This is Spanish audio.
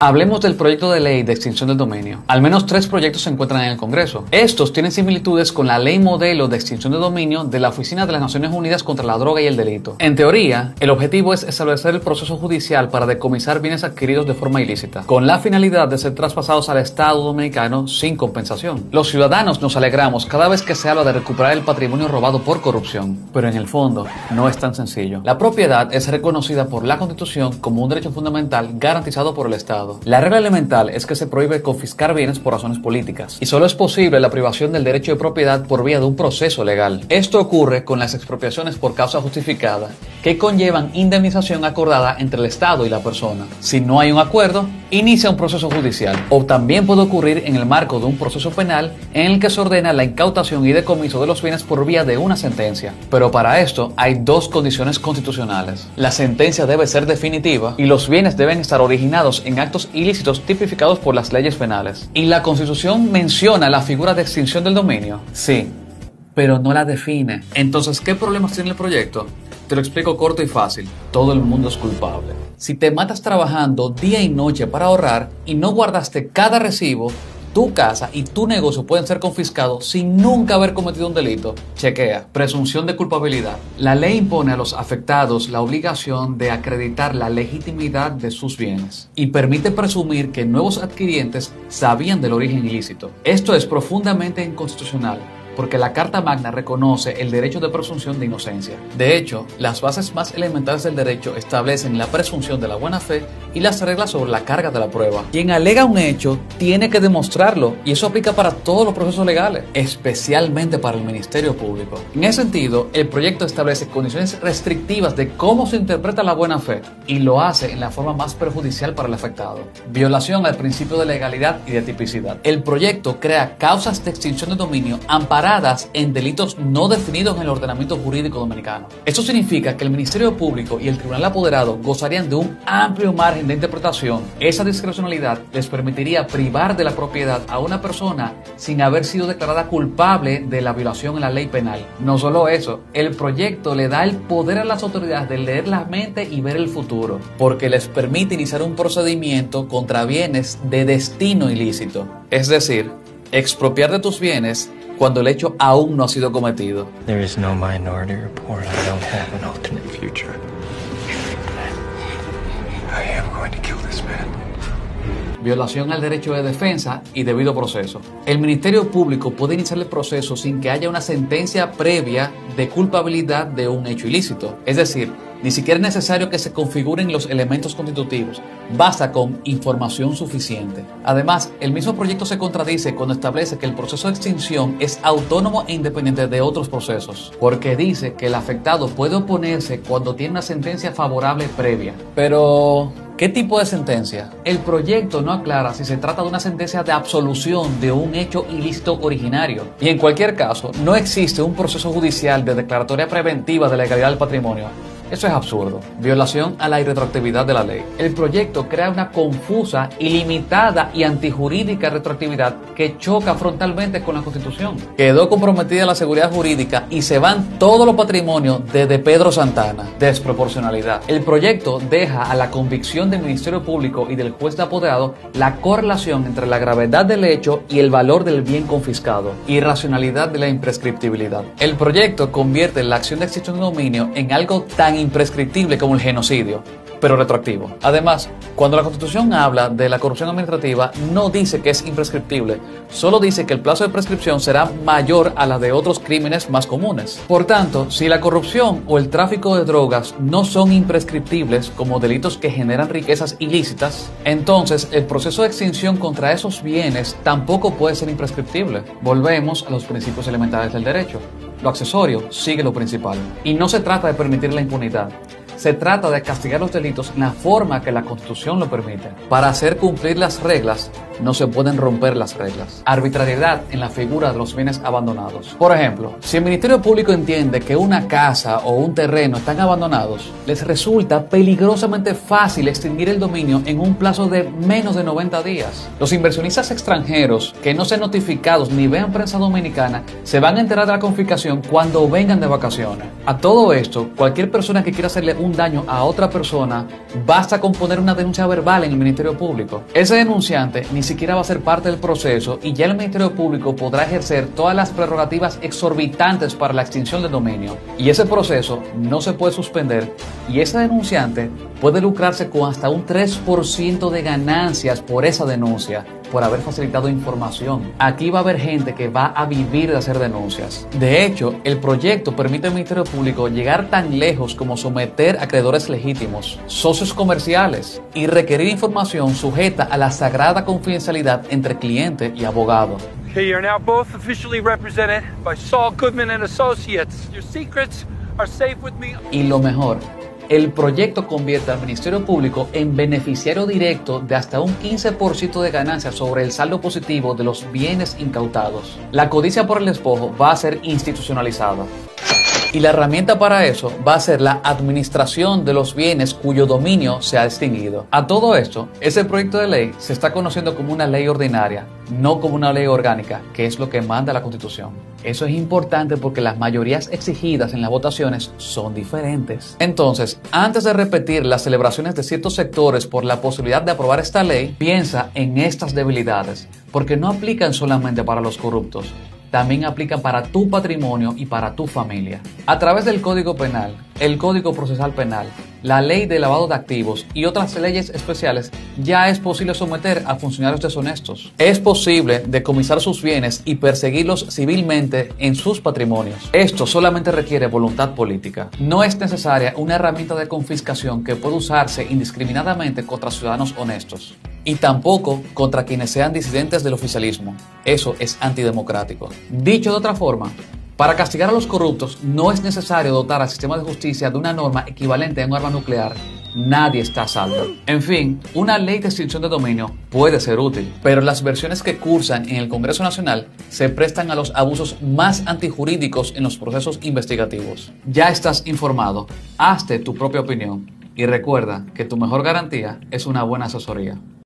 Hablemos del proyecto de ley de extinción del dominio. Al menos 3 proyectos se encuentran en el Congreso. Estos tienen similitudes con la ley modelo de extinción de dominio de la Oficina de las Naciones Unidas contra la Droga y el Delito. En teoría, el objetivo es establecer el proceso judicial para decomisar bienes adquiridos de forma ilícita, con la finalidad de ser traspasados al Estado dominicano sin compensación. Los ciudadanos nos alegramos cada vez que se habla de recuperar el patrimonio robado por corrupción, pero en el fondo no es tan sencillo. La propiedad es reconocida por la Constitución como un derecho fundamental garantizado por el Estado. La regla elemental es que se prohíbe confiscar bienes por razones políticas y solo es posible la privación del derecho de propiedad por vía de un proceso legal. Esto ocurre con las expropiaciones por causa justificada, que conllevan indemnización acordada entre el Estado y la persona. Si no hay un acuerdo, inicia un proceso judicial, o también puede ocurrir en el marco de un proceso penal en el que se ordena la incautación y decomiso de los bienes por vía de una sentencia. Pero para esto hay 2 condiciones constitucionales. La sentencia debe ser definitiva y los bienes deben estar originados en actos ilícitos tipificados por las leyes penales. ¿Y la Constitución menciona la figura de extinción del dominio? Sí, pero no la define. Entonces, ¿qué problemas tiene el proyecto? Te lo explico corto y fácil. Todo el mundo es culpable. Si te matas trabajando día y noche para ahorrar y no guardaste cada recibo, tu casa y tu negocio pueden ser confiscados sin nunca haber cometido un delito. Chequea. Presunción de culpabilidad. La ley impone a los afectados la obligación de acreditar la legitimidad de sus bienes y permite presumir que nuevos adquirientes sabían del origen ilícito. Esto es profundamente inconstitucional, porque la Carta Magna reconoce el derecho de presunción de inocencia. De hecho, las bases más elementales del derecho establecen la presunción de la buena fe y las reglas sobre la carga de la prueba. Quien alega un hecho tiene que demostrarlo, y eso aplica para todos los procesos legales, especialmente para el Ministerio Público. En ese sentido, el proyecto establece condiciones restrictivas de cómo se interpreta la buena fe, y lo hace en la forma más perjudicial para el afectado. Violación al principio de legalidad y de tipicidad. El proyecto crea causas de extinción de dominio amparadas en delitos no definidos en el ordenamiento jurídico dominicano. Esto significa que el Ministerio Público y el Tribunal Apoderado gozarían de un amplio margen de interpretación. Esa discrecionalidad les permitiría privar de la propiedad a una persona sin haber sido declarada culpable de la violación en la ley penal. No solo eso, el proyecto le da el poder a las autoridades de leer la mente y ver el futuro, porque les permite iniciar un procedimiento contra bienes de destino ilícito. Es decir, expropiar de tus bienes cuando el hecho aún no ha sido cometido. There is no Minority Report. I don't have an alternate future. I am going to kill this man. Violación al derecho de defensa y debido proceso. El Ministerio Público puede iniciar el proceso sin que haya una sentencia previa de culpabilidad de un hecho ilícito. Es decir, ni siquiera es necesario que se configuren los elementos constitutivos, basta con información suficiente. Además, el mismo proyecto se contradice cuando establece que el proceso de extinción es autónomo e independiente de otros procesos, porque dice que el afectado puede oponerse cuando tiene una sentencia favorable previa. Pero ¿qué tipo de sentencia? El proyecto no aclara si se trata de una sentencia de absolución de un hecho ilícito originario. Y en cualquier caso, no existe un proceso judicial de declaratoria preventiva de legalidad del patrimonio. Eso es absurdo. Violación a la irretroactividad de la ley. El proyecto crea una confusa, ilimitada y antijurídica retroactividad que choca frontalmente con la Constitución. Quedó comprometida la seguridad jurídica y se van todos los patrimonios desde Pedro Santana. Desproporcionalidad. El proyecto deja a la convicción del Ministerio Público y del juez de apoderado la correlación entre la gravedad del hecho y el valor del bien confiscado. Irracionalidad de la imprescriptibilidad. El proyecto convierte la acción de extinción de dominio en algo tan imprescriptible como el genocidio, pero retroactivo. Además, cuando la Constitución habla de la corrupción administrativa, no dice que es imprescriptible, solo dice que el plazo de prescripción será mayor a la de otros crímenes más comunes. Por tanto, si la corrupción o el tráfico de drogas no son imprescriptibles como delitos que generan riquezas ilícitas, entonces el proceso de extinción contra esos bienes tampoco puede ser imprescriptible. Volvemos a los principios elementales del derecho. Lo accesorio sigue lo principal. Y no se trata de permitir la impunidad. Se trata de castigar los delitos en la forma que la Constitución lo permite. Para hacer cumplir las reglas, no se pueden romper las reglas. Arbitrariedad en la figura de los bienes abandonados. Por ejemplo, si el Ministerio Público entiende que una casa o un terreno están abandonados, les resulta peligrosamente fácil extinguir el dominio en un plazo de menos de 90 días. Los inversionistas extranjeros que no sean notificados ni vean prensa dominicana se van a enterar de la confiscación cuando vengan de vacaciones. A todo esto, cualquier persona que quiera hacerle un daño a otra persona, basta con poner una denuncia verbal en el Ministerio Público. Ese denunciante ni siquiera va a ser parte del proceso y ya el Ministerio Público podrá ejercer todas las prerrogativas exorbitantes para la extinción del dominio. Y ese proceso no se puede suspender y ese denunciante puede lucrarse con hasta un 3% de ganancias por esa denuncia, por haber facilitado información. Aquí va a haber gente que va a vivir de hacer denuncias. De hecho, el proyecto permite al Ministerio Público llegar tan lejos como someter a acreedores legítimos, socios comerciales y requerir información sujeta a la sagrada confidencialidad entre cliente y abogado. Okay, you're now both officially represented by Saul Goodman and Associates. Your secrets are safe with me. Y lo mejor, el proyecto convierte al Ministerio Público en beneficiario directo de hasta un 15% de ganancias sobre el saldo positivo de los bienes incautados. La codicia por el despojo va a ser institucionalizada. Y la herramienta para eso va a ser la administración de los bienes cuyo dominio se ha extinguido. A todo esto, ese proyecto de ley se está conociendo como una ley ordinaria, no como una ley orgánica, que es lo que manda la Constitución. Eso es importante porque las mayorías exigidas en las votaciones son diferentes. Entonces, antes de repetir las celebraciones de ciertos sectores por la posibilidad de aprobar esta ley, piensa en estas debilidades, porque no aplican solamente para los corruptos, también aplican para tu patrimonio y para tu familia. A través del Código Penal, el Código Procesal Penal, la Ley de Lavado de Activos y otras leyes especiales, ya es posible someter a funcionarios deshonestos. Es posible decomisar sus bienes y perseguirlos civilmente en sus patrimonios. Esto solamente requiere voluntad política. No es necesaria una herramienta de confiscación que pueda usarse indiscriminadamente contra ciudadanos honestos. Y tampoco contra quienes sean disidentes del oficialismo. Eso es antidemocrático. Dicho de otra forma, para castigar a los corruptos no es necesario dotar al sistema de justicia de una norma equivalente a un arma nuclear. Nadie está a salvo. En fin, una ley de extinción de dominio puede ser útil, pero las versiones que cursan en el Congreso Nacional se prestan a los abusos más antijurídicos en los procesos investigativos. Ya estás informado, hazte tu propia opinión y recuerda que tu mejor garantía es una buena asesoría.